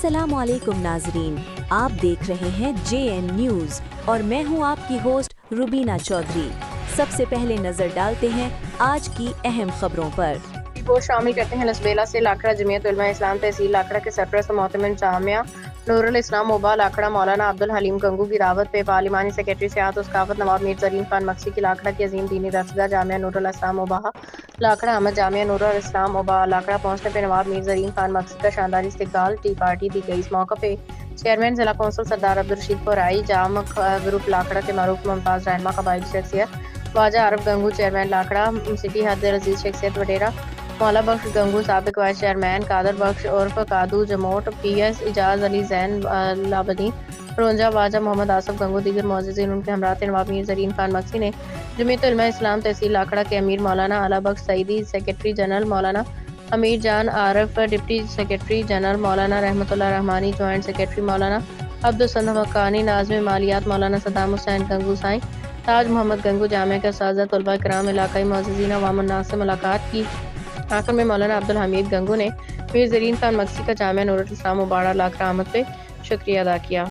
अस्सलामु अलैकुम नाजरीन, आप देख रहे हैं JN न्यूज़ और मैं हूं आपकी होस्ट रुबीना चौधरी। सबसे पहले नजर डालते हैं आज की अहम खबरों पर। को शामिल करते हैं लसबेला से लाखड़ा जमीयत उलमा इस्लाम तहसील लाखड़ा के सरपरस्त मोहतमिम जामिया नूरुल इस्लाम मोबा लाखड़ा मौलाना अब्दुल हलीम गंगू की दावत पे पार्लिमानी सेक्रेटरी सियाहत उसकावत नवाब मीर जरीन खान मक्सी की लाखड़ा की अजीम दीनी दरसगाह जामिया नूरुल इस्लाम मोबा लाखड़ा अहमद जामिया नूरुल इस्लाम मोबा लाखड़ा पहुंचने पे नवाब मीर जरीन खान मक्सी का शानदार इस्तकबाल टी पार्टी दी गई। इस मौके पे चेयरमैन जिला कौंसिल सरदार अब्दुल रशीद पुराई जाम ग्रुप लाखड़ा के मारूफ मुमताज रहनमा कबायली शख्सियत ख्वाजा अरब गंगू चेयरमैन लाखड़ा सिटी हद अजीज शख्सियत वडेरा मौला बख्श गंगू साबिक वाइस चेयरमैन कादर बख्श उर्फ कादू जमोट PS इजाज अली जैन लाबदी रोंजा वाजा मोहम्मद आसफ गंगू दीगर मौजूदीन उनके हमरा नवाब मीर जरीन खान मक्सी ने जमीयत उलमा इस्लाम तहसील लाखड़ा के अमीर मौलाना आला बख्श सईदी सेक्रेटरी जनरल मौलाना अमीर जान आरिफ डिप्टी सेक्रेटरी जनरल मौलाना रहमतुल्लाह रहमानी जॉइंट सेक्रेटरी मौलाना अब्दुल सनद मकानी नाज़िम मालियात मौलाना सद्दाम हुसैन गंगू साईं ताज मोहम्मद गंगू जामिया के साज़ा तलबा कराम इलाकाई मौजूदीन अवाम उन्नास से मुलाकात की। आखिर में मौलाना अब्दुल हमीद गंगू ने मीर जरीन खान मक्सी का जामिया नूरुल इस्लाम मुबारक लाखड़ा आमद पे शुक्रिया अदा किया।